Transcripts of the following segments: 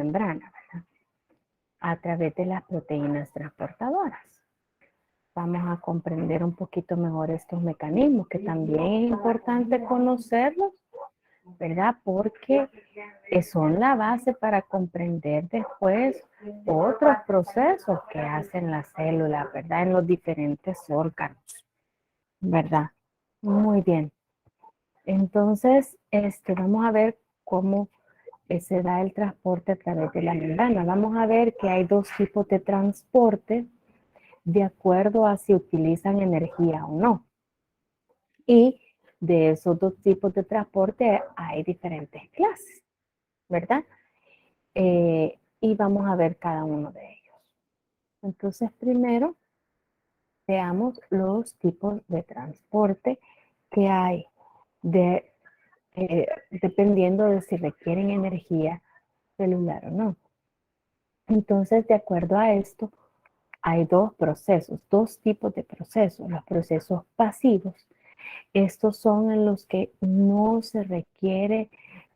membrana, ¿verdad? A través de las proteínas transportadoras. Vamos a comprender un poquito mejor estos mecanismos, que también es importante conocerlos, ¿verdad? Porque son la base para comprender después otros procesos que hacen las células, ¿verdad? En los diferentes órganos, ¿verdad? Muy bien. Entonces, vamos a ver cómo se da el transporte a través de la membrana. Vamos a ver que hay dos tipos de transporte de acuerdo a si utilizan energía o no. Y de esos dos tipos de transporte hay diferentes clases, ¿verdad? Y vamos a ver cada uno de ellos. Entonces, primero, veamos los tipos de transporte que hay, dependiendo de si requieren energía celular o no. Entonces, de acuerdo a esto, hay dos procesos, dos tipos de procesos. Los procesos pasivos. Estos son en los que no se requiere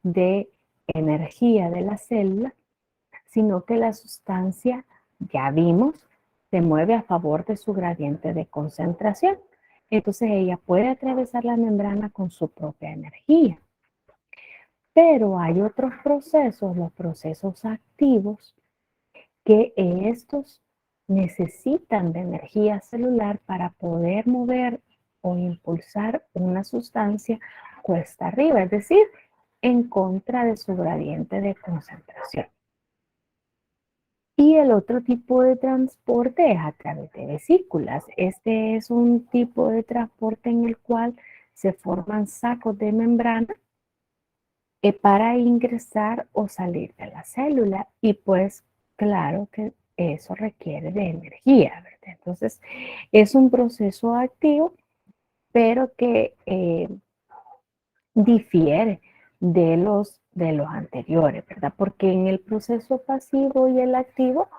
de energía de la célula, sino que la sustancia, ya vimos, se mueve a favor de su gradiente de concentración. Entonces ella puede atravesar la membrana con su propia energía. Pero hay otros procesos, los procesos activos, que estos necesitan de energía celular para poder mover o impulsar una sustancia cuesta arriba, es decir, en contra de su gradiente de concentración. Y el otro tipo de transporte es a través de vesículas. Este es un tipo de transporte en el cual se forman sacos de membrana para ingresar o salir de la célula. Y pues claro que eso requiere de energía, ¿verdad? Entonces es un proceso activo, pero que difiere de los anteriores, ¿verdad? Porque en el proceso pasivo y el activo,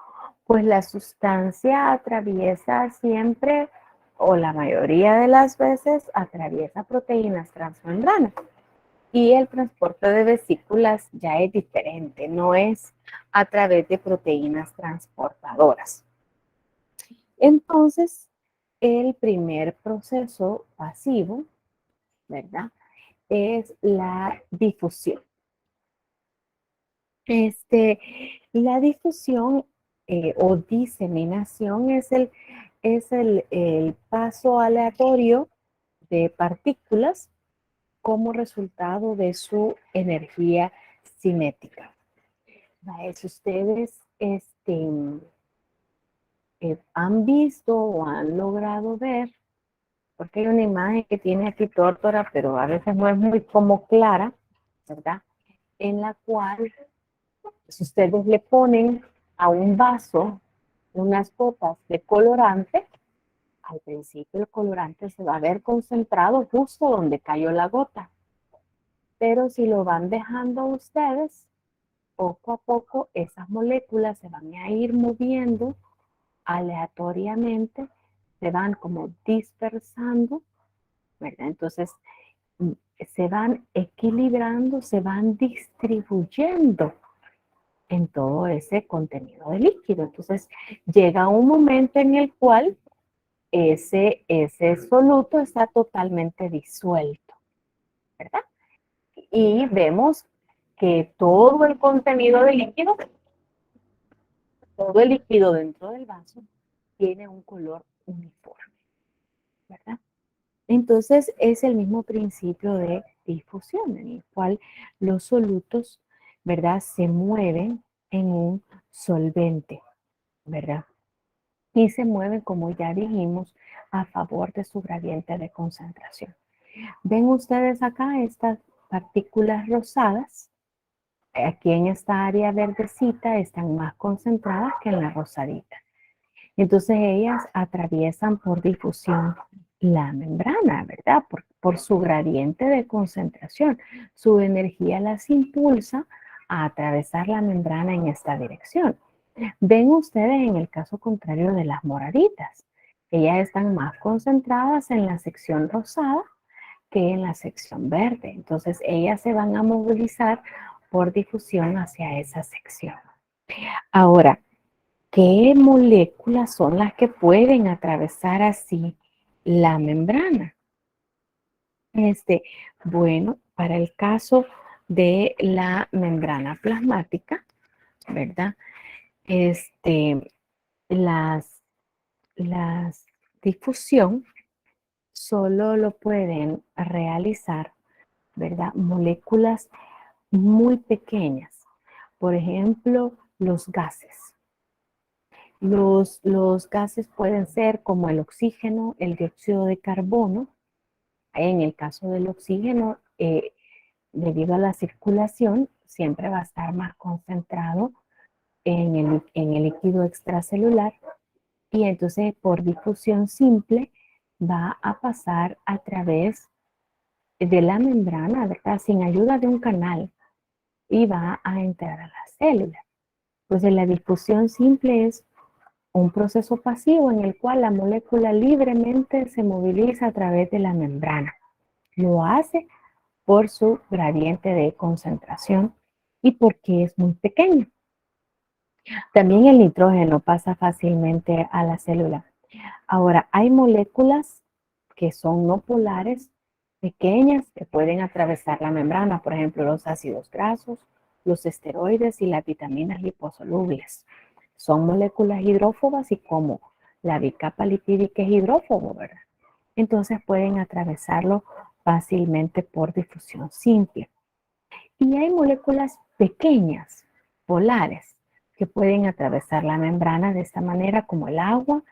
pues la sustancia atraviesa siempre, o la mayoría de las veces, atraviesa proteínas transmembranas. Y el transporte de vesículas ya es diferente, no es a través de proteínas transportadoras. Entonces, el primer proceso pasivo, ¿verdad? Es la difusión. La difusión o diseminación es el paso aleatorio de partículas como resultado de su energía cinética. Si ustedes han visto o han logrado ver, porque hay una imagen que tiene aquí tórtora, pero a veces no es muy como clara, ¿verdad? En la cual, si ustedes le ponen a un vaso unas gotas de colorante, al principio el colorante se va a ver concentrado justo donde cayó la gota. Pero si lo van dejando ustedes, poco a poco esas moléculas se van a ir moviendo aleatoriamente, se van como dispersando, ¿verdad? Entonces se van equilibrando, se van distribuyendo en todo ese contenido de líquido. Entonces llega un momento en el cual ese soluto está totalmente disuelto, ¿verdad? Y vemos que todo el contenido de líquido, todo el líquido dentro del vaso, tiene un color uniforme, ¿verdad? Entonces es el mismo principio de difusión, en el cual los solutos, ¿verdad?, se mueven en un solvente, ¿verdad? Y se mueven, como ya dijimos, a favor de su gradiente de concentración. Ven ustedes acá estas partículas rosadas. Aquí en esta área verdecita están más concentradas que en la rosadita. Entonces ellas atraviesan por difusión la membrana, ¿verdad? Por su gradiente de concentración. Su energía las impulsa a atravesar la membrana en esta dirección. Ven ustedes en el caso contrario de las moraditas. Ellas están más concentradas en la sección rosada que en la sección verde. Entonces ellas se van a movilizar por difusión hacia esa sección. Ahora, ¿qué moléculas son las que pueden atravesar así la membrana? Bueno, para el caso de la membrana plasmática, ¿verdad? Las, las difusión solo lo pueden realizar, ¿verdad? Moléculas muy pequeñas. Por ejemplo, los gases. Los gases pueden ser como el oxígeno, el dióxido de carbono. En el caso del oxígeno, debido a la circulación, siempre va a estar más concentrado en el líquido extracelular y entonces por difusión simple va a pasar a través de la membrana, ¿verdad? Sin ayuda de un canal y va a entrar a la célula. Entonces la difusión simple es un proceso pasivo en el cual la molécula libremente se moviliza a través de la membrana. Lo hace por su gradiente de concentración y porque es muy pequeño. También el nitrógeno pasa fácilmente a la célula. Ahora, hay moléculas que son no polares, pequeñas, que pueden atravesar la membrana, por ejemplo, los ácidos grasos, los esteroides y las vitaminas liposolubles. Son moléculas hidrófobas y como la bicapa lipídica es hidrófobo, ¿verdad? Entonces pueden atravesarlo fácilmente por difusión simple. Y hay moléculas pequeñas, polares, que pueden atravesar la membrana de esta manera como el agua,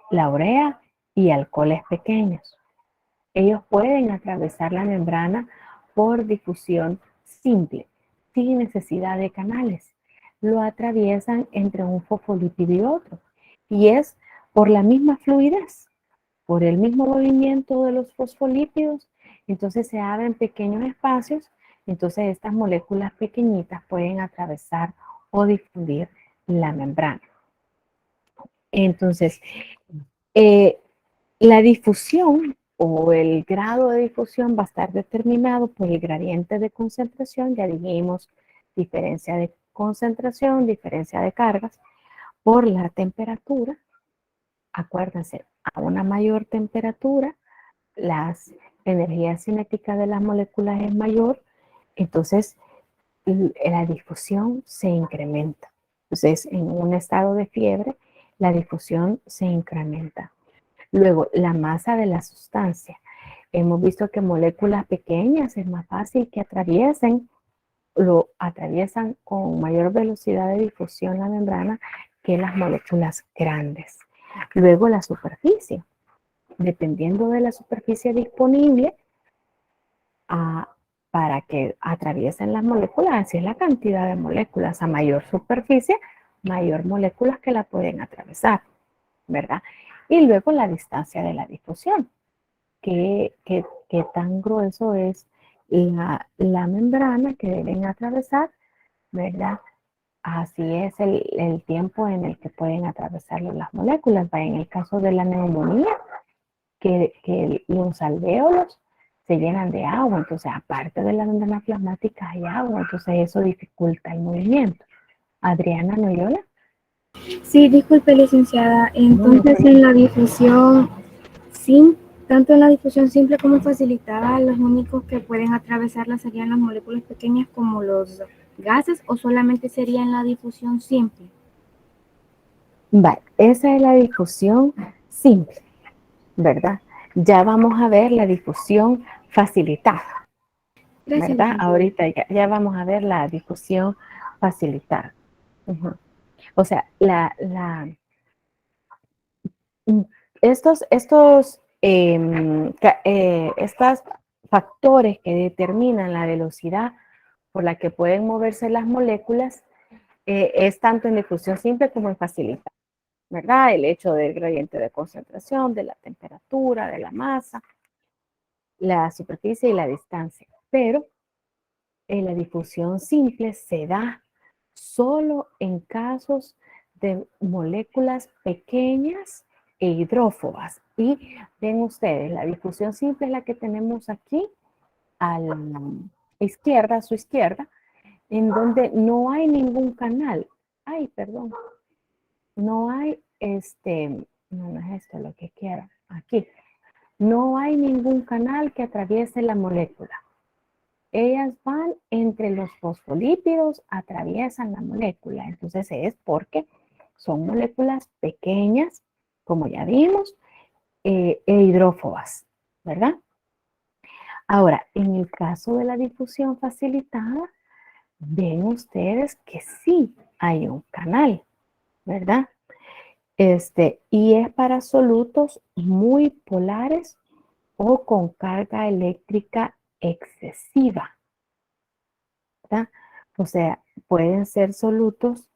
la urea y alcoholes pequeños. Ellos pueden atravesar la membrana por difusión simple, sin necesidad de canales. Lo atraviesan entre un fosfolípido y otro. Y es por la misma fluidez, por el mismo movimiento de los fosfolípidos, entonces se abren pequeños espacios, entonces estas moléculas pequeñitas pueden atravesar o difundir la membrana. Entonces, eh, la difusión o el grado de difusión va a estar determinado por el gradiente de concentración, ya dijimos, diferencia de concentración, diferencia de cargas, por la temperatura. Acuérdense, a una mayor temperatura, la energía cinética de las moléculas es mayor, entonces la difusión se incrementa. Entonces, en un estado de fiebre, la difusión se incrementa. Luego, la masa de la sustancia. Hemos visto que moléculas pequeñas es más fácil que lo atraviesan con mayor velocidad de difusión la membrana que las moléculas grandes. Luego, la superficie. Dependiendo de la superficie disponible a, para que atraviesen las moléculas, así es la cantidad de moléculas. A mayor superficie, mayor moléculas que la pueden atravesar, ¿verdad? Y luego la distancia de la difusión. ¿Qué tan grueso es la membrana que deben atravesar, ¿verdad? Así es el tiempo en el que pueden atravesarlo las moléculas. En el caso de la neumonía, que los alvéolos se llenan de agua, entonces aparte de la membrana plasmática hay agua, entonces eso dificulta el movimiento. Adriana Noyola. Sí, disculpe, licenciada. No, no Entonces, en la difusión, sí, tanto en la difusión simple como facilitada, los únicos que pueden atravesarla serían las moléculas pequeñas como los gases, o solamente sería en la difusión simple. vale, esa es la difusión simple, ¿verdad? Ya vamos a ver la difusión facilitada, Gracias, ¿verdad? licenciada. Ahorita ya vamos a ver la difusión facilitada. Uh-huh. O sea, estos factores que determinan la velocidad por la que pueden moverse las moléculas es tanto en difusión simple como en facilitada, ¿verdad? El hecho del gradiente de concentración, de la temperatura, de la masa, la superficie y la distancia. Pero en la difusión simple se da solo en casos de moléculas pequeñas e hidrófobas. Y ven ustedes, la difusión simple es la que tenemos aquí a la izquierda, a su izquierda, en donde no hay ningún canal. ay, perdón, no hay, no es esto lo que quiero, aquí, no hay ningún canal que atraviese la molécula. Ellas van entre los fosfolípidos, atraviesan la molécula. Entonces es porque son moléculas pequeñas, como ya vimos, e hidrófobas, ¿verdad? Ahora, en el caso de la difusión facilitada, ven ustedes que sí hay un canal, ¿verdad? Y es para solutos muy polares o con carga eléctrica excesiva, ¿verdad? O sea, pueden ser solutos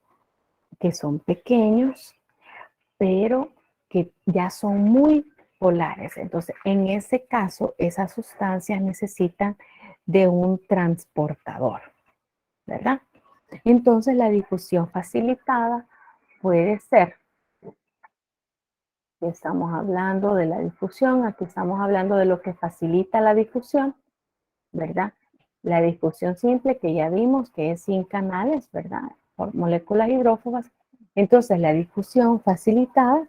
que son pequeños, pero que ya son muy polares. Entonces, en ese caso, esas sustancias necesitan de un transportador, ¿verdad? Entonces, la difusión facilitada puede ser, estamos hablando de la difusión, aquí estamos hablando de lo que facilita la difusión, ¿verdad? La difusión simple que ya vimos que es sin canales, ¿verdad? Por moléculas hidrófobas. Entonces, la difusión facilitada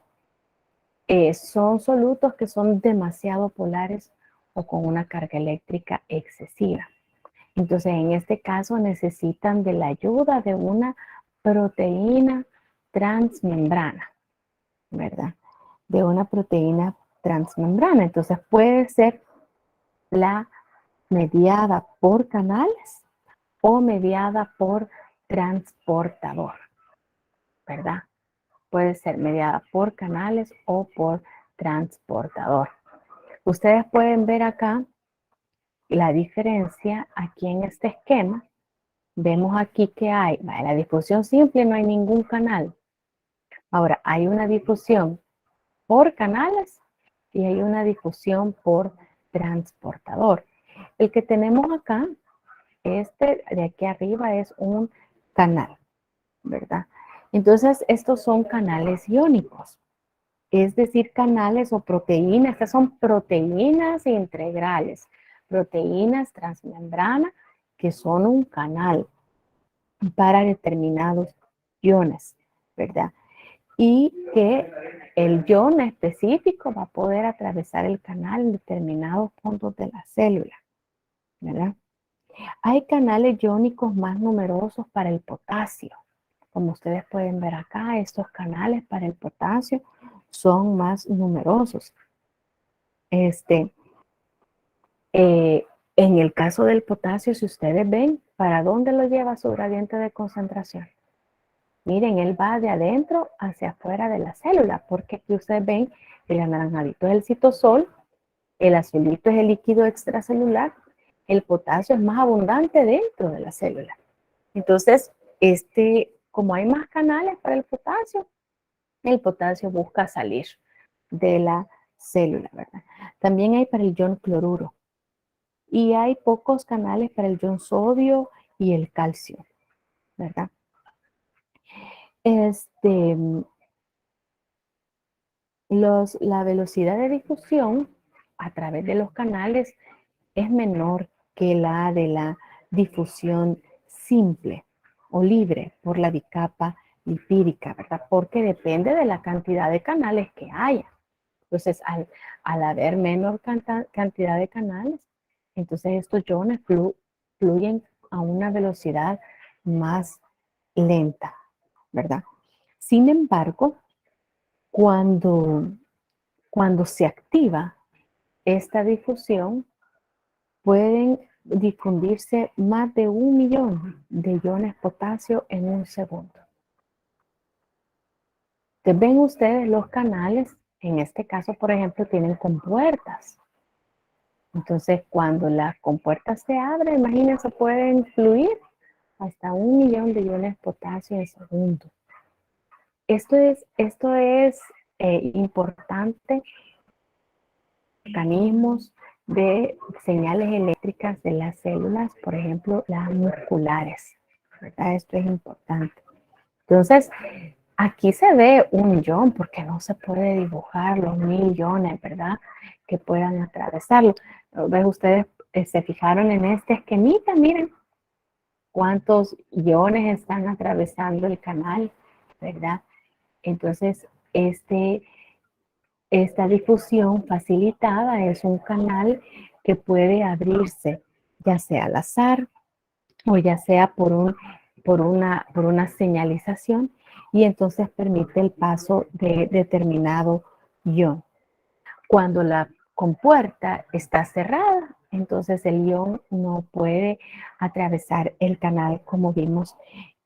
son solutos que son demasiado polares o con una carga eléctrica excesiva. Entonces, en este caso necesitan de la ayuda de una proteína transmembrana, ¿verdad? De una proteína transmembrana. Entonces, puede ser la mediada por canales o mediada por transportador, ¿verdad? Puede ser mediada por canales o por transportador. Ustedes pueden ver acá la diferencia aquí en este esquema. Vemos aquí que hay, en la difusión simple no hay ningún canal. Ahora, hay una difusión por canales y hay una difusión por transportador. El que tenemos acá, este de aquí arriba es un canal, ¿verdad? Entonces, estos son canales iónicos, es decir, canales o proteínas. Estas son proteínas integrales, proteínas transmembrana que son un canal para determinados iones, ¿verdad? Y que el ion específico va a poder atravesar el canal en determinados puntos de la célula, ¿verdad? Hay canales iónicos más numerosos para el potasio. Como ustedes pueden ver acá, estos canales para el potasio son más numerosos. En el caso del potasio, si ustedes ven, ¿para dónde lo lleva su gradiente de concentración? Miren, él va de adentro hacia afuera de la célula, porque aquí ustedes ven el anaranjadito es el citosol, el azulito es el líquido extracelular, el potasio es más abundante dentro de la célula. Entonces, como hay más canales para el potasio busca salir de la célula, ¿verdad? También hay para el ion cloruro y hay pocos canales para el ion sodio y el calcio, ¿verdad? La velocidad de difusión a través de los canales es menor que la de la difusión simple o libre por la bicapa lipídica, ¿verdad? Porque depende de la cantidad de canales que haya. Entonces, al haber menor cantidad de canales, entonces estos iones fluyen a una velocidad más lenta, ¿verdad? Sin embargo, cuando se activa esta difusión, pueden difundirse más de 1.000.000 de iones potasio en un segundo. Entonces, ven ustedes los canales, en este caso, por ejemplo, tienen compuertas. Entonces, cuando las compuertas se abren, imagínense, pueden fluir hasta 1.000.000 de iones potasio en segundo. Esto es importante, mecanismos de señales eléctricas de las células, por ejemplo, las musculares, ¿verdad? Esto es importante. Entonces, aquí se ve un ion, porque no se puede dibujar los 1.000 iones, ¿verdad? Que puedan atravesarlo. ¿Ves? Ustedes se fijaron en este esquemita, miren. cuántos iones están atravesando el canal, ¿verdad? Entonces, esta difusión facilitada es un canal que puede abrirse, ya sea al azar o ya sea por una señalización, y entonces permite el paso de determinado ion. Cuando la compuerta está cerrada, entonces el ion no puede atravesar el canal como vimos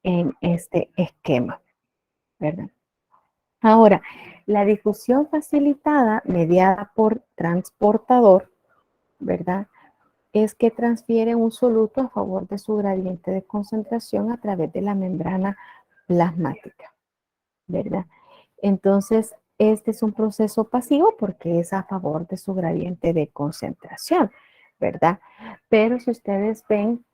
en este esquema, ¿verdad? Ahora, la difusión facilitada mediada por transportador, ¿verdad? Es que transfiere un soluto a favor de su gradiente de concentración a través de la membrana plasmática, ¿verdad? Entonces, este es un proceso pasivo porque es a favor de su gradiente de concentración, ¿verdad? Pero si ustedes ven,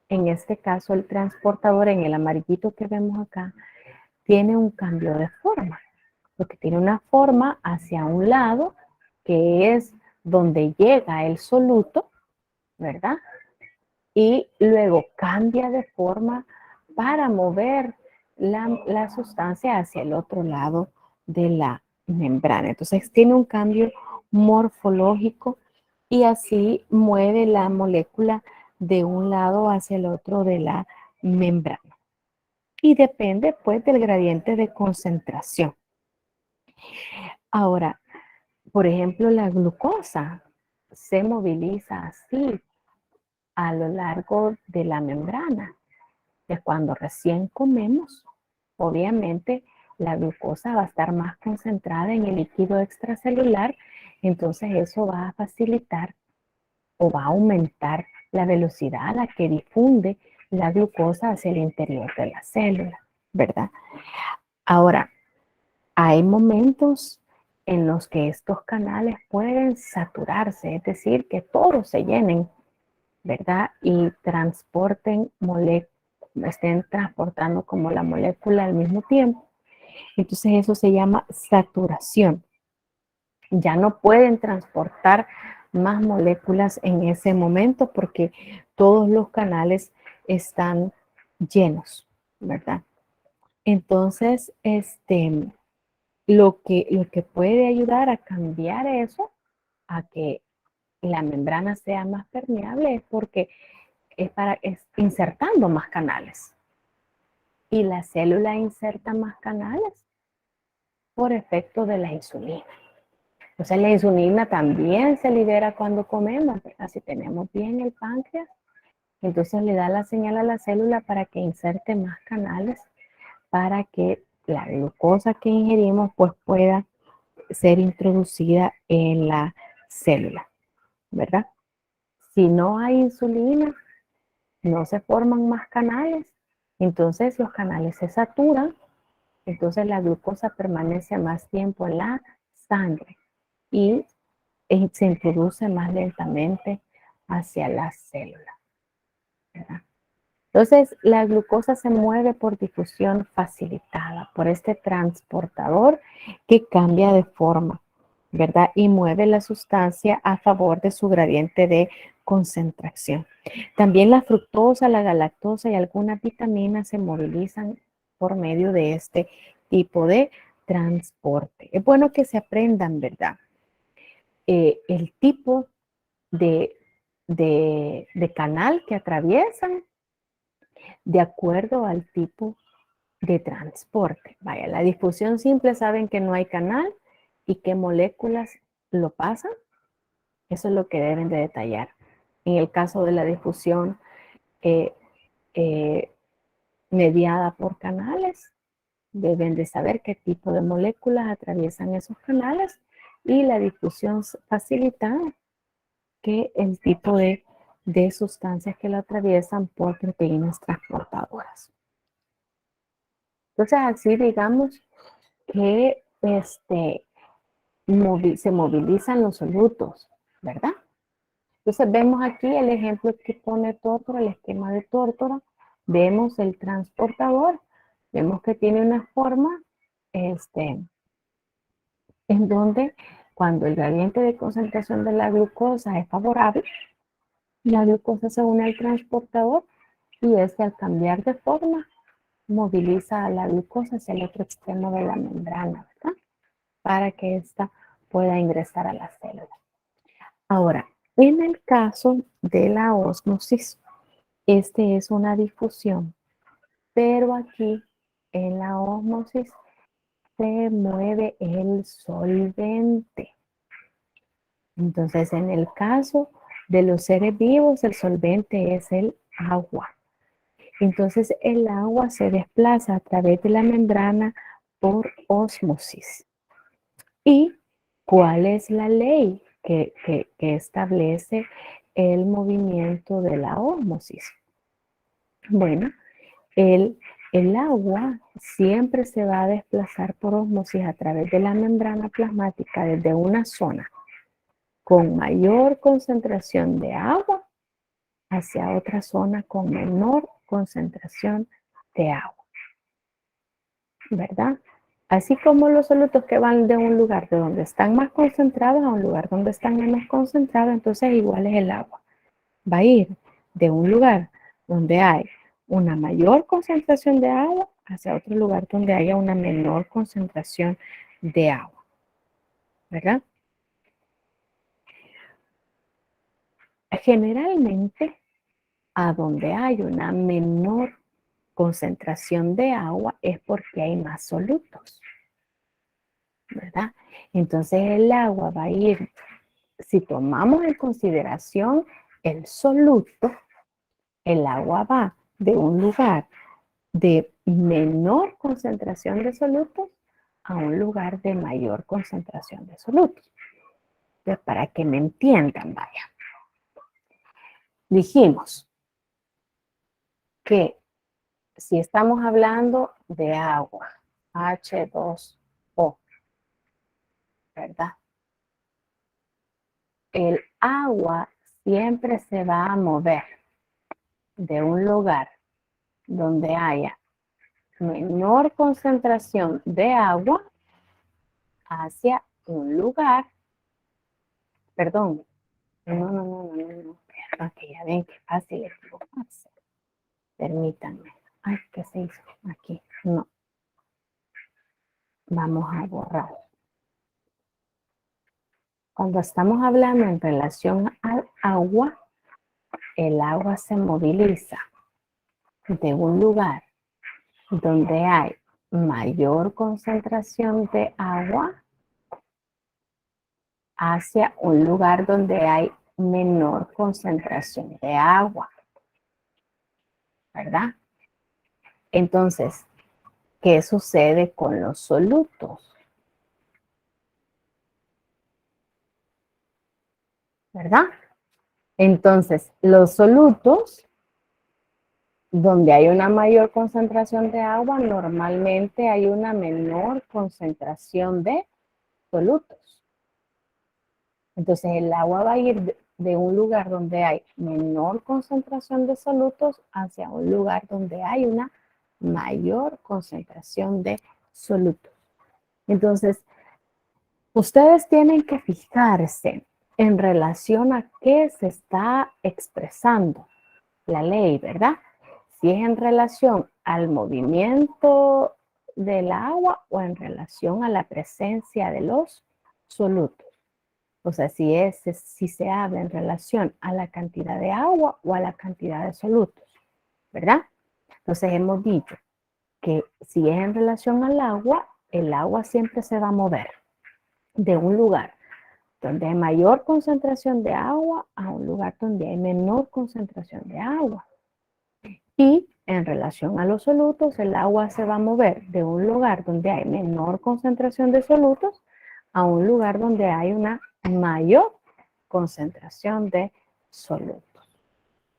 en este caso, el transportador en el amarillito que vemos acá, tiene un cambio de forma, porque tiene una forma hacia un lado, que es donde llega el soluto, ¿verdad? Y luego cambia de forma para mover la sustancia hacia el otro lado de la membrana. Entonces tiene un cambio morfológico y así mueve la molécula de un lado hacia el otro de la membrana. Y depende pues del gradiente de concentración. Ahora, por ejemplo, la glucosa se moviliza así a lo largo de la membrana. De cuando recién comemos, obviamente la glucosa va a estar más concentrada en el líquido extracelular, entonces eso va a facilitar o va a aumentar la velocidad a la que difunde la glucosa hacia el interior de la célula, ¿verdad? Ahora, hay momentos en los que estos canales pueden saturarse, es decir, que todos se llenen, ¿verdad? Y estén transportando como la molécula al mismo tiempo. Entonces eso se llama saturación. Ya no pueden transportar más moléculas en ese momento porque todos los canales están llenos, ¿verdad? Entonces, lo que puede ayudar a cambiar eso, a que la membrana sea más permeable, es porque es insertando más canales. Y la célula inserta más canales por efecto de la insulina. O sea, la insulina también se libera cuando comemos, ¿verdad? Si tenemos bien el páncreas, entonces le da la señal a la célula para que inserte más canales para que la glucosa que ingerimos pues pueda ser introducida en la célula, ¿verdad? Si no hay insulina, no se forman más canales, entonces los canales se saturan, entonces la glucosa permanece más tiempo en la sangre y se introduce más lentamente hacia la célula, ¿verdad? Entonces, la glucosa se mueve por difusión facilitada, por este transportador que cambia de forma, ¿verdad? Y mueve la sustancia a favor de su gradiente de concentración. También la fructosa, la galactosa y algunas vitaminas se movilizan por medio de este tipo de transporte. Es bueno que se aprendan, ¿verdad? El tipo de, de canal que atraviesan de acuerdo al tipo de transporte. Vaya, la difusión simple saben que no hay canal y qué moléculas lo pasan. Eso es lo que deben de detallar. En el caso de la difusión eh, eh, mediada por canales, deben de saber qué tipo de moléculas atraviesan esos canales, y la difusión facilitada, que el tipo de sustancias que lo atraviesan por proteínas transportadoras. Entonces, así digamos que se movilizan los solutos, ¿verdad? Entonces vemos aquí el ejemplo que pone Tórtora, el esquema de Tórtora. Vemos el transportador, vemos que tiene una forma en donde cuando el gradiente de concentración de la glucosa es favorable, la glucosa se une al transportador y es que al cambiar de forma moviliza a la glucosa hacia el otro extremo de la membrana, ¿verdad? Para que ésta pueda ingresar a la célula. Ahora, en el caso de la ósmosis, este es una difusión, pero aquí en la ósmosis se mueve el solvente. Entonces, en el caso de los seres vivos, el solvente es el agua. Entonces, el agua se desplaza a través de la membrana por ósmosis. ¿Y cuál es la ley que establece el movimiento de la ósmosis? Bueno, el agua siempre se va a desplazar por ósmosis a través de la membrana plasmática desde una zona con mayor concentración de agua hacia otra zona con menor concentración de agua, ¿verdad? Así como los solutos que van de un lugar de donde están más concentrados a un lugar donde están menos concentrados, entonces igual es el agua. Va a ir de un lugar donde hay una mayor concentración de agua hacia otro lugar donde haya una menor concentración de agua, ¿verdad? Generalmente, a donde hay una menor concentración de agua es porque hay más solutos, ¿verdad? Entonces el agua va a ir, si tomamos en consideración el soluto, el agua va de un lugar de menor concentración de solutos a un lugar de mayor concentración de solutos. Entonces, para que me entiendan, vaya. Dijimos que si estamos hablando de agua, H2O, ¿verdad? El agua siempre se va a mover de un lugar donde haya menor concentración de agua hacia un lugar, perdón, no, aquí ya ven que fácil equivocarse. Permítanme. Ay, ¿qué se hizo? Aquí, no. Vamos a borrar. Cuando estamos hablando en relación al agua, el agua se moviliza de un lugar donde hay mayor concentración de agua hacia un lugar donde hay menor concentración de agua, ¿verdad? Entonces, ¿qué sucede con los solutos? ¿Verdad? Entonces, los solutos, donde hay una mayor concentración de agua, normalmente hay una menor concentración de solutos. Entonces, el agua va a ir de un lugar donde hay menor concentración de solutos hacia un lugar donde hay una mayor concentración de solutos. Entonces, ustedes tienen que fijarse en relación a qué se está expresando la ley, ¿verdad? Si es en relación al movimiento del agua o en relación a la presencia de los solutos. O sea, si se habla en relación a la cantidad de agua o a la cantidad de solutos, ¿verdad? Entonces hemos dicho que si es en relación al agua, el agua siempre se va a mover de un lugar donde hay mayor concentración de agua a un lugar donde hay menor concentración de agua. Y en relación a los solutos, el agua se va a mover de un lugar donde hay menor concentración de solutos a un lugar donde hay una mayor concentración de solutos,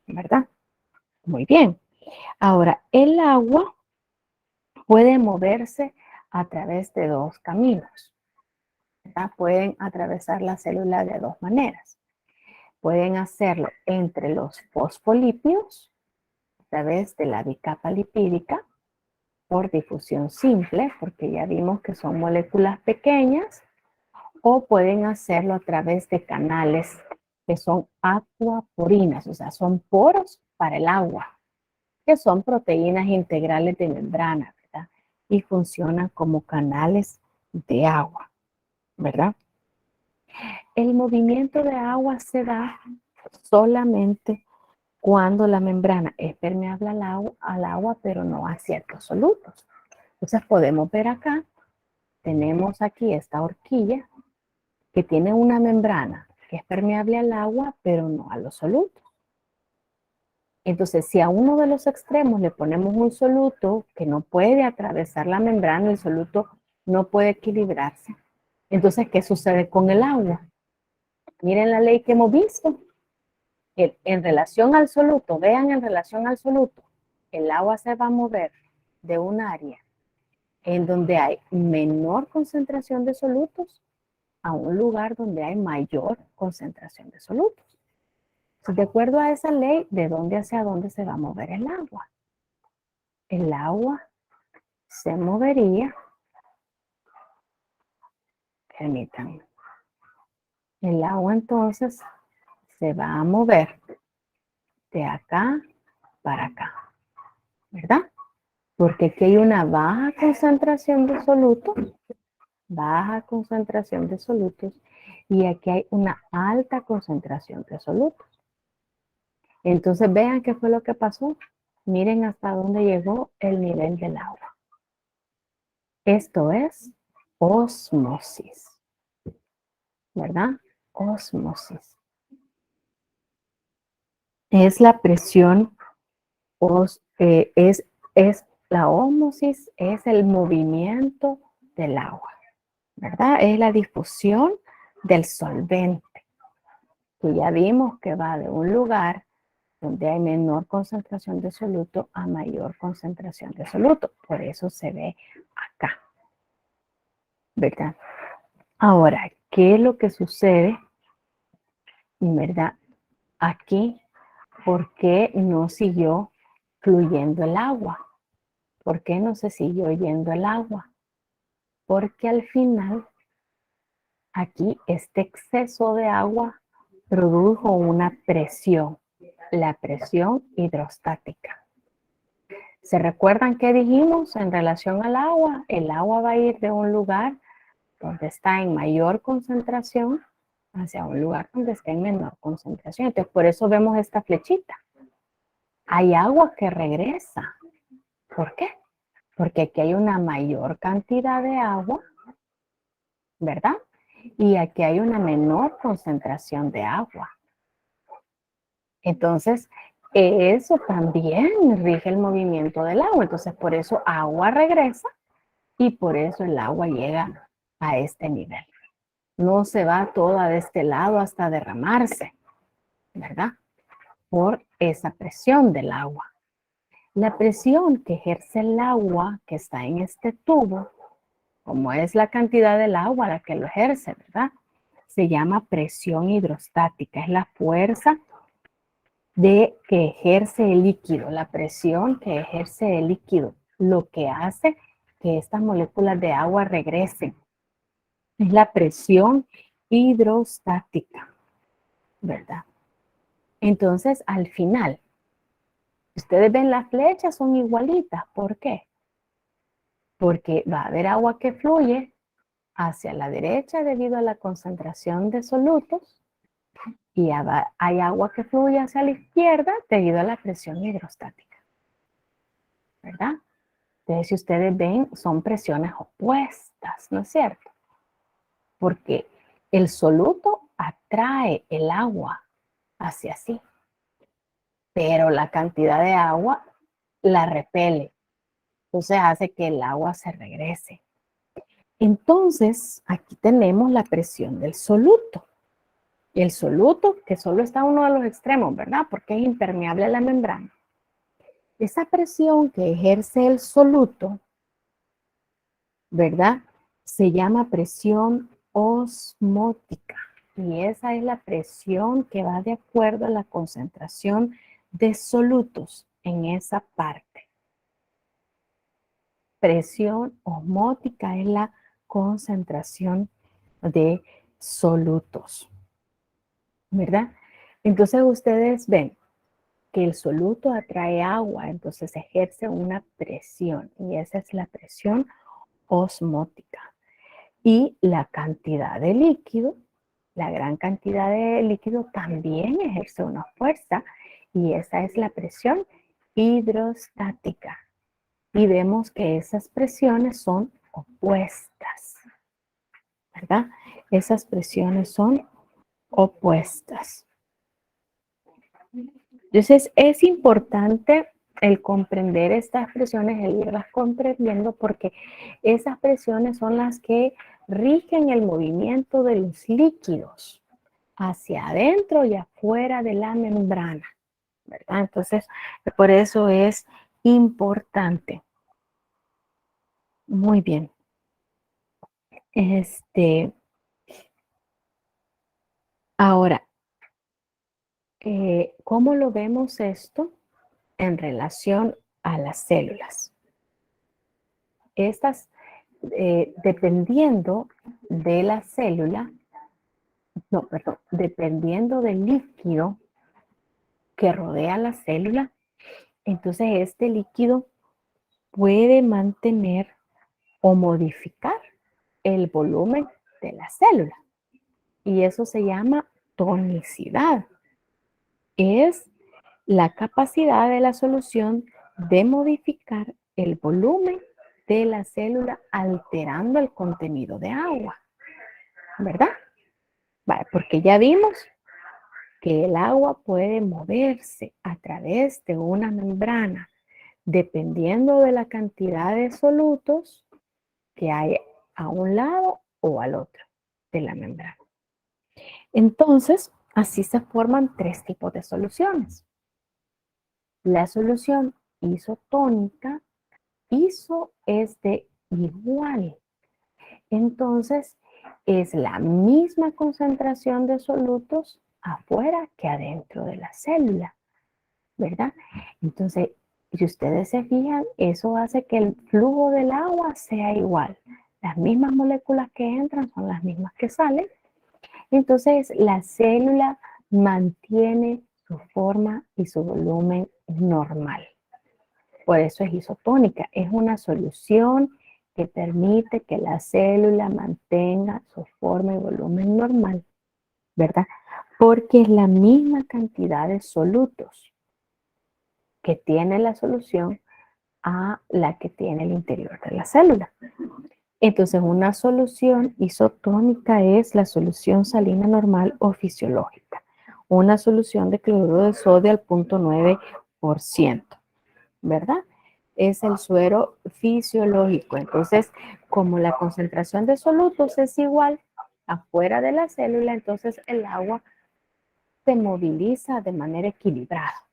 ¿verdad? Muy bien. Ahora, el agua puede moverse a través de dos caminos, ¿verdad? Pueden atravesar la célula de dos maneras. Pueden hacerlo entre los fosfolípidos, a través de la bicapa lipídica, por difusión simple, porque ya vimos que son moléculas pequeñas, o pueden hacerlo a través de canales que son acuaporinas, o sea, son poros para el agua, que son proteínas integrales de membrana, ¿verdad? Y funcionan como canales de agua, ¿verdad? El movimiento de agua se da solamente cuando la membrana es permeable al agua, pero no a ciertos solutos. Entonces podemos ver acá, tenemos aquí esta horquilla que tiene una membrana que es permeable al agua, pero no a los solutos. Entonces, si a uno de los extremos le ponemos un soluto que no puede atravesar la membrana, el soluto no puede equilibrarse. Entonces, ¿qué sucede con el agua? Miren la ley que hemos visto. En relación al soluto, vean en relación al soluto, el agua se va a mover de un área en donde hay menor concentración de solutos a un lugar donde hay mayor concentración de solutos. Entonces, de acuerdo a esa ley, ¿de dónde hacia dónde se va a mover el agua? El agua se movería, permítanme, el agua entonces se va a mover de acá para acá, ¿verdad? Porque aquí hay una baja concentración de solutos, y aquí hay una alta concentración de solutos. Entonces vean qué fue lo que pasó. Miren hasta dónde llegó el nivel del agua. Esto es ósmosis, ¿verdad? Ósmosis. Es la presión, es la ósmosis, es el movimiento del agua, ¿verdad? Es la difusión del solvente, que ya vimos que va de un lugar donde hay menor concentración de soluto a mayor concentración de soluto. Por eso se ve acá, ¿verdad? Ahora, ¿qué es lo que sucede, verdad? Aquí, ¿por qué no siguió fluyendo el agua? ¿Por qué no se siguió yendo el agua? Porque al final, aquí, este exceso de agua produjo una presión, la presión hidrostática. ¿Se recuerdan qué dijimos en relación al agua? El agua va a ir de un lugar donde está en mayor concentración hacia un lugar donde está en menor concentración. Entonces, por eso vemos esta flechita. Hay agua que regresa. ¿Por qué? Porque aquí hay una mayor cantidad de agua, ¿verdad? Y aquí hay una menor concentración de agua. Entonces, eso también rige el movimiento del agua. Entonces, por eso agua regresa y por eso el agua llega a este nivel. No se va toda de este lado hasta derramarse, ¿verdad? Por esa presión del agua. La presión que ejerce el agua que está en este tubo, como es la cantidad del agua la que lo ejerce, ¿verdad? Se llama presión hidrostática. Es la fuerza que ejerce el líquido, la presión que ejerce el líquido, lo que hace que estas moléculas de agua regresen. Es la presión hidrostática, ¿verdad? Entonces, al final, ustedes ven las flechas son igualitas. ¿Por qué? Porque va a haber agua que fluye hacia la derecha debido a la concentración de solutos y hay agua que fluye hacia la izquierda debido a la presión hidrostática, ¿verdad? Entonces, si ustedes ven, son presiones opuestas, ¿no es cierto? Porque el soluto atrae el agua hacia sí, pero la cantidad de agua la repele. Entonces hace que el agua se regrese. Entonces, aquí tenemos la presión del soluto. El soluto, que solo está a uno de los extremos, ¿verdad? Porque es impermeable a la membrana. Esa presión que ejerce el soluto, ¿verdad? Se llama presión osmótica. Y esa es la presión que va de acuerdo a la concentración de solutos en esa parte. Presión osmótica es la concentración de solutos, ¿verdad? Entonces ustedes ven, que el soluto atrae agua, entonces ejerce una presión y esa es la presión osmótica. Y la cantidad de líquido, la gran cantidad de líquido también ejerce una fuerza y esa es la presión hidrostática. Y vemos que esas presiones son opuestas, ¿verdad? Esas presiones son opuestas. Entonces, es importante el comprender estas presiones, el irlas comprendiendo, porque esas presiones son las que rigen el movimiento de los líquidos hacia adentro y afuera de la membrana, ¿verdad? Entonces, por eso es importante. Muy bien. Ahora, ¿cómo lo vemos esto en relación a las células? Estas, dependiendo de la célula, no, perdón, dependiendo del líquido que rodea la célula, entonces este líquido puede mantener o modificar el volumen de la célula. Y eso se llama tonicidad. Es la capacidad de la solución de modificar el volumen de la célula alterando el contenido de agua, ¿verdad? Vale, porque ya vimos que el agua puede moverse a través de una membrana dependiendo de la cantidad de solutos que hay a un lado o al otro de la membrana. Entonces, así se forman tres tipos de soluciones. La solución isotónica, iso es de igual. Entonces, es la misma concentración de solutos afuera que adentro de la célula, ¿verdad? Entonces, si ustedes se fijan, eso hace que el flujo del agua sea igual. Las mismas moléculas que entran son las mismas que salen. Entonces, la célula mantiene su forma y su volumen normal. Por eso es isotónica. Es una solución que permite que la célula mantenga su forma y volumen normal, ¿verdad? Porque es la misma cantidad de solutos que tiene la solución a la que tiene el interior de la célula. Entonces, una solución isotónica es la solución salina normal o fisiológica. Una solución de cloruro de sodio al 0.9%, ¿verdad? Es el suero fisiológico. Entonces, como la concentración de solutos es igual afuera de la célula, entonces el agua se moviliza de manera equilibrada.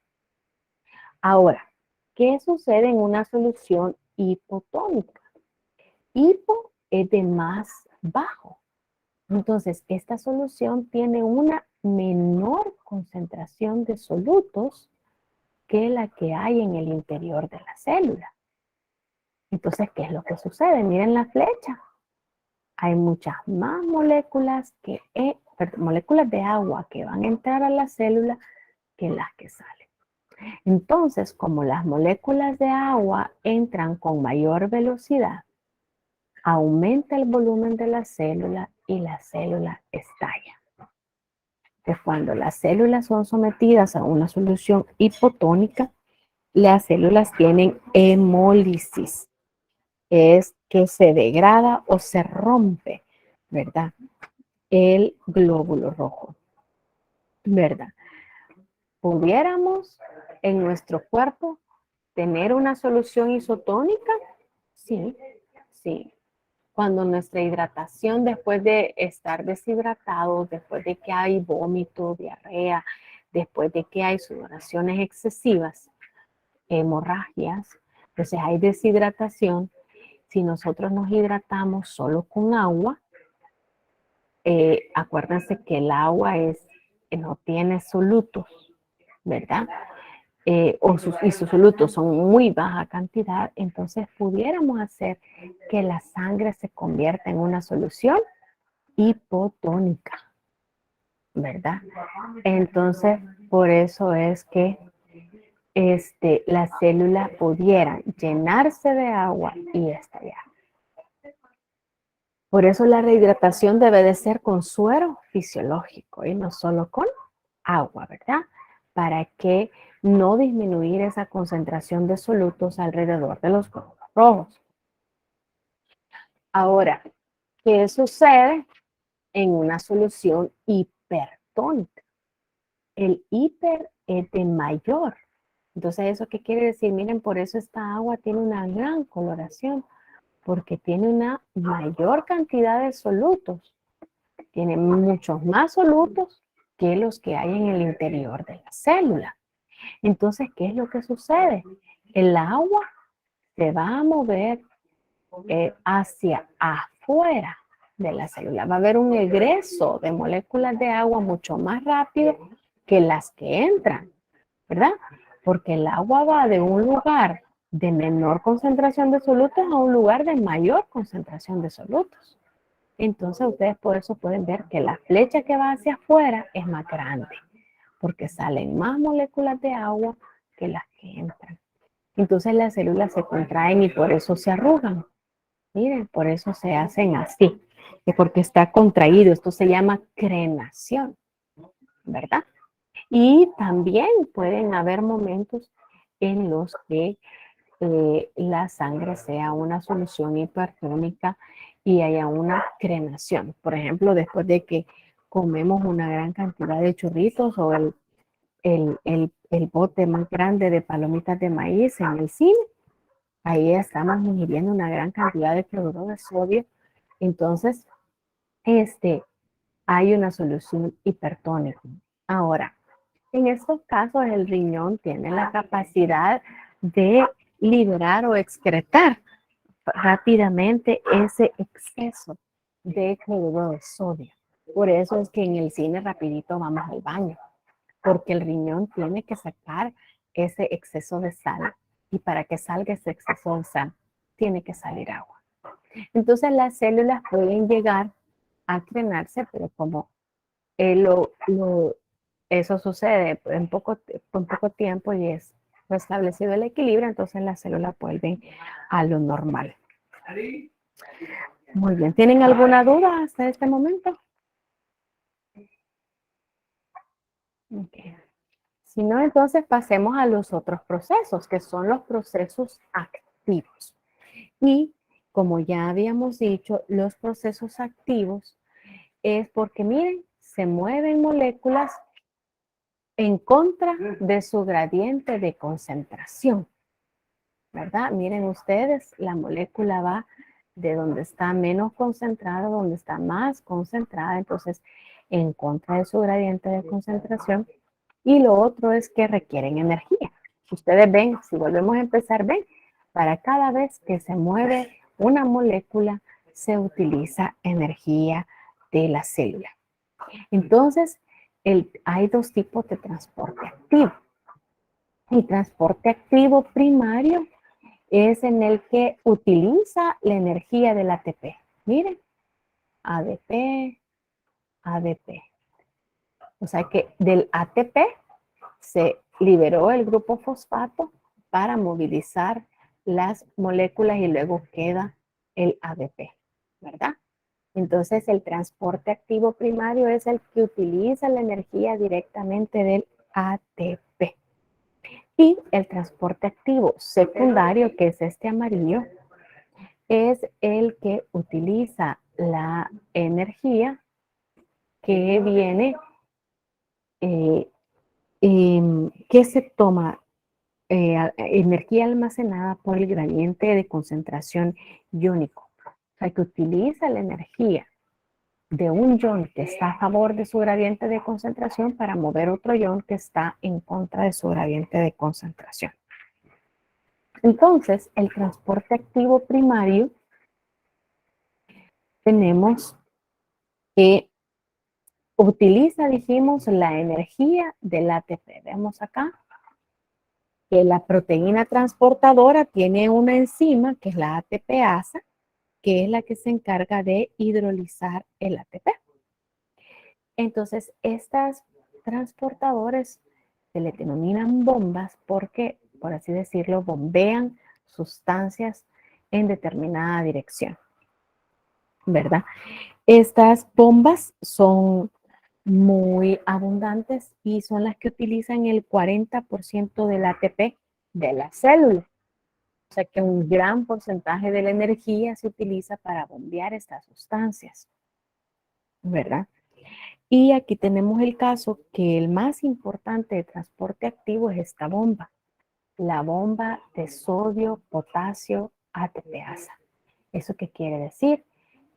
Ahora, ¿qué sucede en una solución hipotónica? Hipo es de más bajo. Entonces, esta solución tiene una menor concentración de solutos que la que hay en el interior de la célula. Entonces, ¿qué es lo que sucede? Miren la flecha. Hay muchas más moléculas moléculas de agua que van a entrar a la célula que las que salen. Entonces, como las moléculas de agua entran con mayor velocidad, aumenta el volumen de la célula y la célula estalla. Entonces, cuando las células son sometidas a una solución hipotónica, las células tienen hemólisis. Es que se degrada o se rompe, ¿verdad? El glóbulo rojo, ¿verdad? ¿Pudiéramos en nuestro cuerpo tener una solución isotónica? Sí, sí. Cuando nuestra hidratación, después de estar deshidratados, después de que hay vómito, diarrea, después de que hay sudoraciones excesivas, hemorragias, entonces hay deshidratación. Si nosotros nos hidratamos solo con agua, acuérdense que el agua no tiene solutos, ¿verdad? Y sus solutos son muy baja cantidad, entonces pudiéramos hacer que la sangre se convierta en una solución hipotónica, ¿verdad? Entonces, por eso es que la célula pudiera llenarse de agua y estallar. Por eso la rehidratación debe de ser con suero fisiológico y no solo con agua, ¿verdad? Para que no disminuir esa concentración de solutos alrededor de los glóbulos rojos. Ahora, ¿qué sucede en una solución hipertónica? El hiper es de mayor. Entonces, ¿eso qué quiere decir? Miren, por eso esta agua tiene una gran coloración, porque tiene una mayor cantidad de solutos. Tiene muchos más solutos que los que hay en el interior de la célula. Entonces, ¿qué es lo que sucede? El agua se va a mover hacia afuera de la célula. Va a haber un egreso de moléculas de agua mucho más rápido que las que entran, ¿verdad? Porque el agua va de un lugar de menor concentración de solutos a un lugar de mayor concentración de solutos. Entonces ustedes por eso pueden ver que la flecha que va hacia afuera es más grande, porque salen más moléculas de agua que las que entran. Entonces las células se contraen y por eso se arrugan. Miren, por eso se hacen así, es porque está contraído. Esto se llama crenación, ¿verdad? Y también pueden haber momentos en los que la sangre sea una solución hipertónica y haya una crenación. Por ejemplo, después de que comemos una gran cantidad de churritos o el bote más grande de palomitas de maíz en el cine, ahí estamos ingiriendo una gran cantidad de cloruro de sodio. Entonces, hay una solución hipertónica. Ahora, en estos casos, el riñón tiene la capacidad de liberar o excretar rápidamente ese exceso de cloruro de sodio. Por eso es que en el cine rapidito vamos al baño, porque el riñón tiene que sacar ese exceso de sal y para que salga ese exceso de sal tiene que salir agua. Entonces las células pueden llegar a drenarse, pero como eso sucede en poco tiempo y es restablecido el equilibrio, entonces las células vuelven a lo normal. Muy bien, ¿tienen alguna duda hasta este momento? Okay. Si no, entonces pasemos a los otros procesos, que son los procesos activos. Y como ya habíamos dicho, los procesos activos es porque, miren, se mueven moléculas en contra de su gradiente de concentración, ¿verdad? Miren ustedes, la molécula va de donde está menos concentrada, donde está más concentrada, entonces en contra de su gradiente de concentración. Y lo otro es que requieren energía. Ustedes ven, si volvemos a empezar, ven, para cada vez que se mueve una molécula, se utiliza energía de la célula. Entonces, hay dos tipos de transporte activo. El transporte activo primario es en el que utiliza la energía del ATP. Miren, ADP, ADP. O sea que del ATP se liberó el grupo fosfato para movilizar las moléculas y luego queda el ADP, ¿verdad? Entonces el transporte activo primario es el que utiliza la energía directamente del ATP. Y el transporte activo secundario, que es este amarillo, es el que utiliza la energía que viene, que se toma, energía almacenada por el gradiente de concentración iónico. O sea, que utiliza la energía de un ion que está a favor de su gradiente de concentración para mover otro ion que está en contra de su gradiente de concentración. Entonces, el transporte activo primario tenemos que utiliza, dijimos, la energía del ATP. Vemos acá que la proteína transportadora tiene una enzima que es la ATPasa, que es la que se encarga de hidrolizar el ATP. Entonces, estas transportadores se le denominan bombas porque, por así decirlo, bombean sustancias en determinada dirección, ¿verdad? Estas bombas son muy abundantes y son las que utilizan el 40% del ATP de la célula. O sea que un gran porcentaje de la energía se utiliza para bombear estas sustancias, ¿verdad? Y aquí tenemos el caso que el más importante de transporte activo es esta bomba, la bomba de sodio, potasio, ATPasa. ¿Eso qué quiere decir?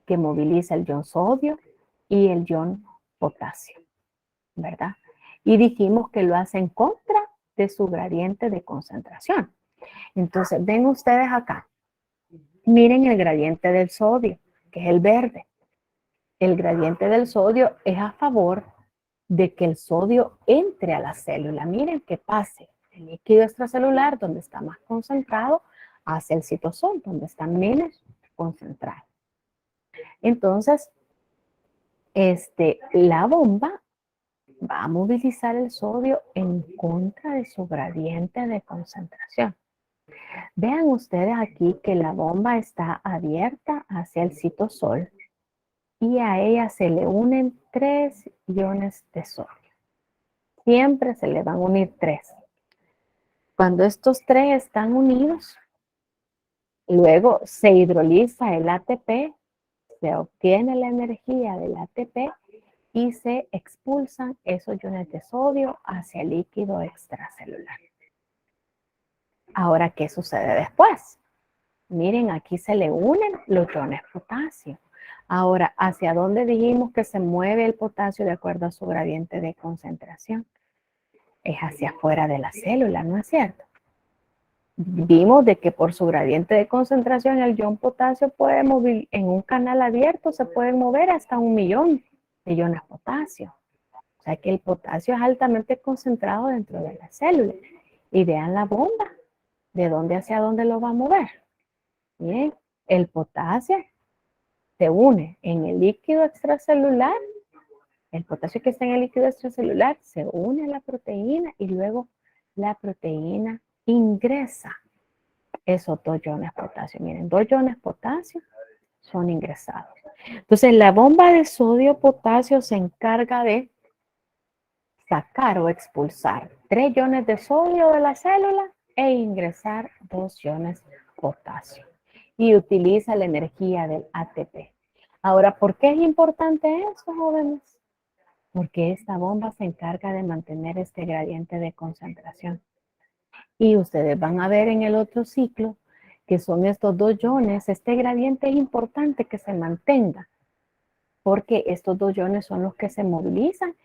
Que moviliza el ion sodio y el ion potasio, ¿verdad? Y dijimos que lo hace en contra de su gradiente de concentración. Entonces, ven ustedes acá, miren el gradiente del sodio, que es el verde. El gradiente del sodio es a favor de que el sodio entre a la célula. Miren que pase el líquido extracelular, donde está más concentrado, hacia el citosol, donde está menos concentrado. Entonces, la bomba va a movilizar el sodio en contra de su gradiente de concentración. Vean ustedes aquí que la bomba está abierta hacia el citosol y a ella se le unen 3 iones de sodio. Siempre se le van a unir 3. Cuando estos 3 están unidos, luego se hidroliza el ATP, se obtiene la energía del ATP y se expulsan esos iones de sodio hacia el líquido extracelular. Ahora, ¿qué sucede después? Miren, aquí se le unen los iones potasio. Ahora, ¿hacia dónde dijimos que se mueve el potasio de acuerdo a su gradiente de concentración? Es hacia afuera de la célula, ¿no es cierto? Vimos de que por su gradiente de concentración el ion potasio puede mover, en un canal abierto se puede mover hasta 1.000.000 de iones potasio. O sea que el potasio es altamente concentrado dentro de la célula. Y vean la bomba, ¿de dónde hacia dónde lo va a mover? Bien, el potasio se une en el líquido extracelular, el potasio que está en el líquido extracelular se une a la proteína y luego la proteína ingresa esos 2 iones potasio. Miren, 2 iones potasio son ingresados. Entonces, la bomba de sodio-potasio se encarga de sacar o expulsar 3 iones de sodio de la célula e ingresar 2 iones potasio. Y utiliza la energía del ATP. Ahora, ¿por qué es importante eso, jóvenes? Porque esta bomba se encarga de mantener este gradiente de concentración. Y ustedes van a ver en el otro ciclo que son estos 2 iones, este gradiente es importante que se mantenga, porque estos 2 iones son los que se movilizan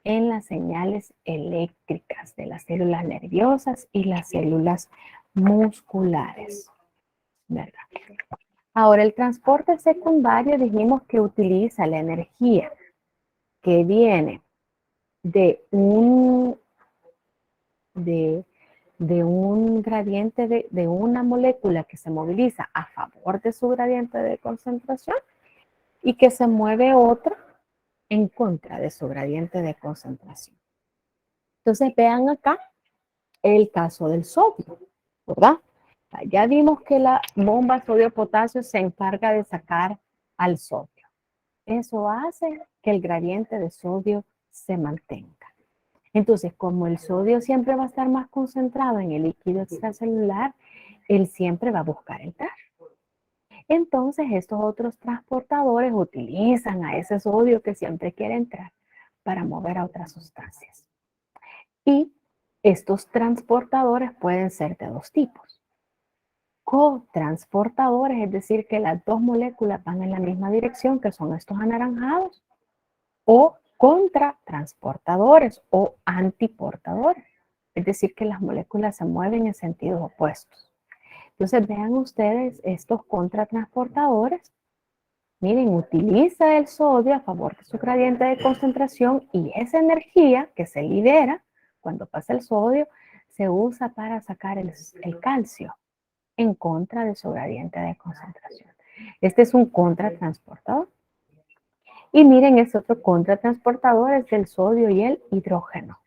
en las señales eléctricas de las células nerviosas y las células musculares, ¿verdad? Ahora, el transporte secundario dijimos que utiliza la energía que viene de un gradiente de una molécula que se moviliza a favor de su gradiente de concentración y que se mueve otra en contra de su gradiente de concentración. Entonces vean acá el caso del sodio, ¿verdad? Ya vimos que la bomba sodio-potasio se encarga de sacar al sodio. Eso hace que el gradiente de sodio se mantenga. Entonces, como el sodio siempre va a estar más concentrado en el líquido extracelular, él siempre va a buscar entrar. Entonces, estos otros transportadores utilizan a ese sodio que siempre quiere entrar para mover a otras sustancias. Y estos transportadores pueden ser de 2 tipos. Cotransportadores, es decir, que las 2 moléculas van en la misma dirección, que son estos anaranjados, o contratransportadores o antiportadores, es decir, que las moléculas se mueven en sentidos opuestos. Entonces, vean ustedes estos contratransportadores. Miren, utiliza el sodio a favor de su gradiente de concentración y esa energía que se libera cuando pasa el sodio se usa para sacar el calcio en contra de su gradiente de concentración. Este es un contratransportador. Y miren, ese otro contratransportador es el sodio y el hidrógeno.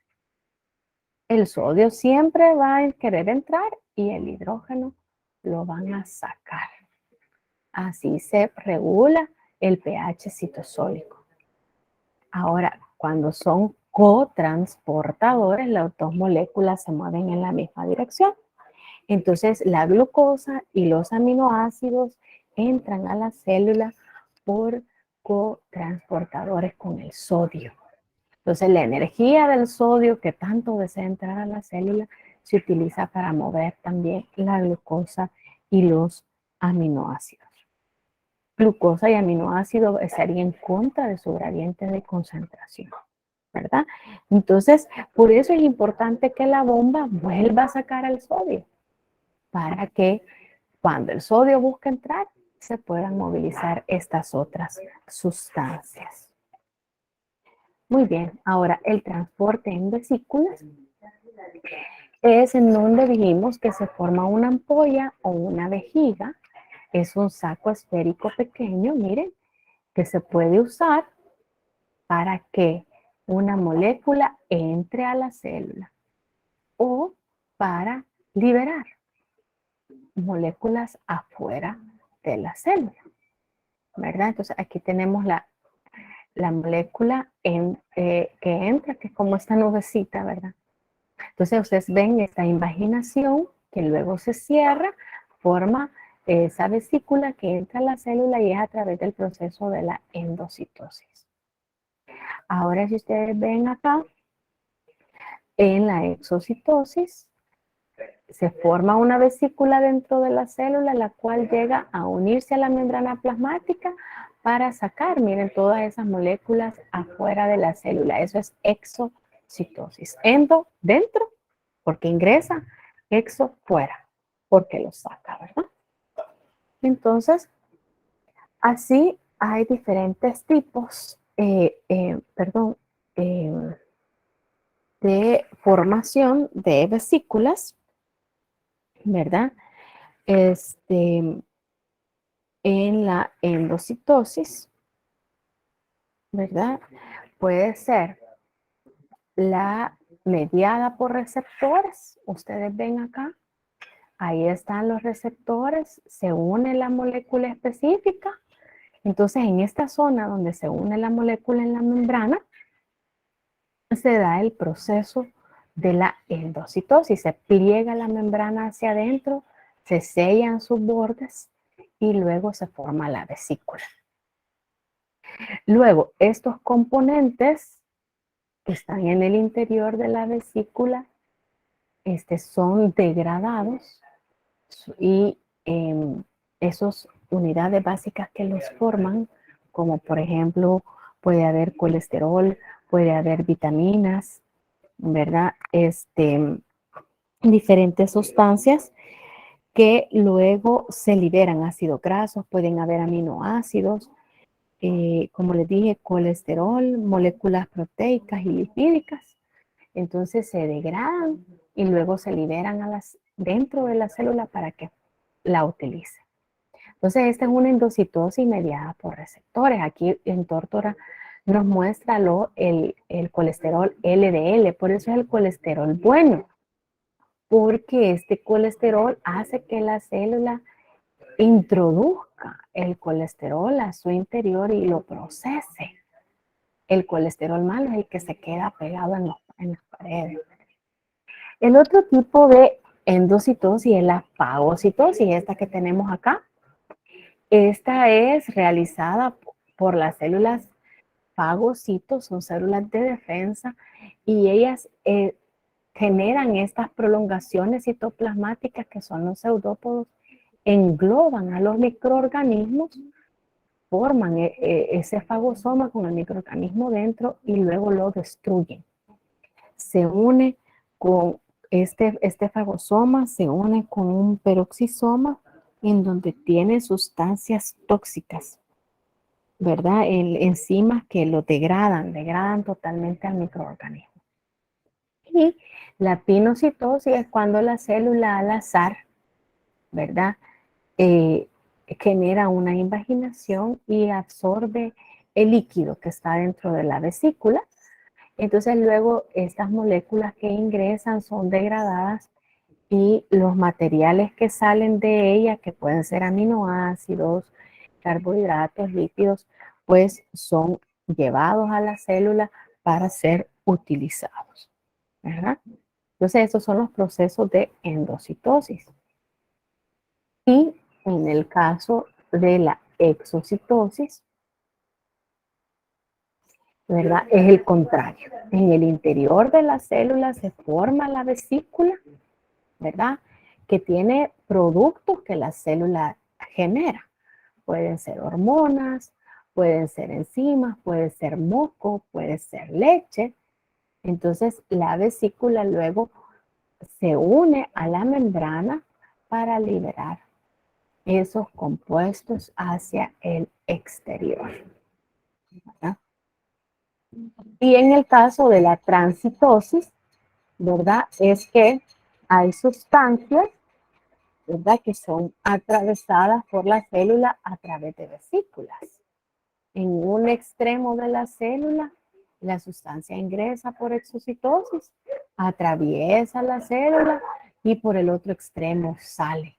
el sodio siempre va a querer entrar y el hidrógeno lo van a sacar. Así se regula el pH citosólico. Ahora, cuando son cotransportadores, las dos moléculas se mueven en la misma dirección. Entonces, la glucosa y los aminoácidos entran a la célula por cotransportadores con el sodio. Entonces, la energía del sodio que tanto desea entrar a la célula se utiliza para mover también la glucosa y los aminoácidos. Glucosa y aminoácidos estarían en contra de su gradiente de concentración, ¿verdad? Entonces, por eso es importante que la bomba vuelva a sacar al sodio, para que cuando el sodio busque entrar, se puedan movilizar estas otras sustancias. Muy bien, ahora el transporte en vesículas es en donde dijimos que se forma una ampolla o una vejiga. Es un saco esférico pequeño, miren, que se puede usar para que una molécula entre a la célula o para liberar moléculas afuera de la célula, ¿verdad? Entonces aquí tenemos la molécula que entra, que es como esta nubecita, ¿verdad? Entonces ustedes ven esta invaginación que luego se cierra, forma esa vesícula que entra a la célula y es a través del proceso de la endocitosis. Ahora si ustedes ven acá, en la exocitosis, se forma una vesícula dentro de la célula, la cual llega a unirse a la membrana plasmática para sacar, miren, todas esas moléculas afuera de la célula. Eso es exocitosis. Endo, dentro, porque ingresa, exo, fuera, porque lo saca, ¿verdad? Entonces, así hay diferentes tipos, de formación de vesículas, ¿verdad? En la endocitosis, ¿verdad? Puede ser la mediada por receptores. Ustedes ven acá, ahí están los receptores, se une la molécula específica. Entonces, en esta zona donde se une la molécula en la membrana, se da el proceso de la endocitosis. Se pliega la membrana hacia adentro, se sellan sus bordes y luego se forma la vesícula. Luego, estos componentes que están en el interior de la vesícula son degradados y esas unidades básicas que los forman, como por ejemplo puede haber colesterol, puede haber vitaminas, ¿verdad? Diferentes sustancias que luego se liberan, ácidos grasos, pueden haber aminoácidos, como les dije, colesterol, moléculas proteicas y lipídicas. Entonces se degradan y luego se liberan dentro de la célula para que la utilice. Entonces esta es una endocitosis mediada por receptores. Aquí en Tórtora nos muestra el colesterol LDL, por eso es el colesterol bueno, porque este colesterol hace que la célula introduzca el colesterol a su interior y lo procese. El colesterol malo es el que se queda pegado en las paredes. El otro tipo de endocitosis es la fagocitosis, esta que tenemos acá. Esta es realizada por las células fagocitos, son células de defensa y ellas generan estas prolongaciones citoplasmáticas que son los pseudópodos, engloban a los microorganismos, forman ese fagosoma con el microorganismo dentro y luego lo destruyen. Se une con este fagosoma, se une con un peroxisoma en donde tiene sustancias tóxicas, ¿verdad? Enzimas que lo degradan totalmente al microorganismo. Y la pinocitosis es cuando la célula al azar, ¿verdad? Genera una invaginación y absorbe el líquido que está dentro de la vesícula Entonces luego estas moléculas que ingresan son degradadas y los materiales que salen de ella, que pueden ser aminoácidos, carbohidratos, lípidos, pues son llevados a la célula para ser utilizados, ¿verdad? Entonces, esos son los procesos de endocitosis. Y en el caso de la exocitosis, ¿verdad? Es el contrario. En el interior de la célula se forma la vesícula, ¿verdad? Que tiene productos que la célula genera. Pueden ser hormonas, pueden ser enzimas, puede ser moco, puede ser leche. Entonces, la vesícula luego se une a la membrana para liberar esos compuestos hacia el exterior, ¿verdad? Y en el caso de la transitosis, ¿verdad? Es que hay sustancias, ¿verdad? Que son atravesadas por la célula a través de vesículas. En un extremo de la célula, la sustancia ingresa por exocitosis, atraviesa la célula y por el otro extremo sale,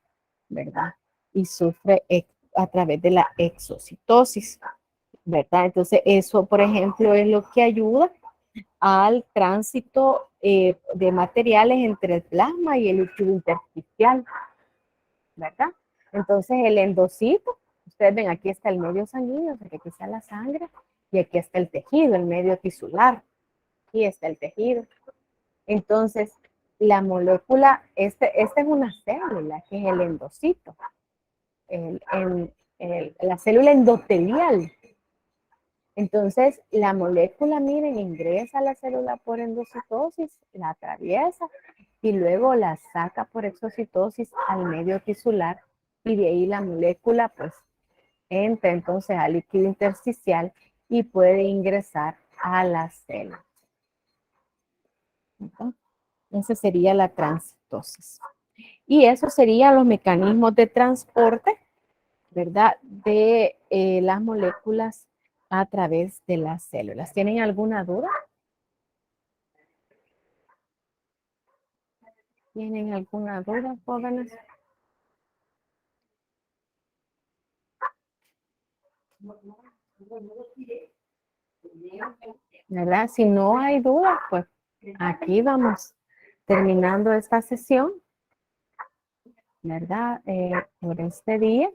¿verdad? Y sufre a través de la exocitosis, ¿verdad? Entonces, eso, por ejemplo, es lo que ayuda al tránsito de materiales entre el plasma y el líquido intersticial, ¿verdad? Entonces, el endocito, ustedes ven, aquí está el medio sanguíneo, aquí está la sangre, y aquí está el tejido, el medio tisular, aquí está el tejido. Entonces, la molécula, esta es una célula, que es el endocito, la célula endotelial. Entonces, la molécula, miren, ingresa a la célula por endocitosis, la atraviesa y luego la saca por exocitosis al medio tisular y de ahí la molécula pues entra entonces al líquido intersticial y puede ingresar a la célula. ¿Okay? Esa sería la transitosis. Y esos serían los mecanismos de transporte, ¿verdad? De las moléculas a través de las células. ¿Tienen alguna duda? ¿Tienen alguna duda, jóvenes? ¿Verdad? Si no hay duda, pues aquí vamos terminando esta sesión, ¿verdad? Por este día.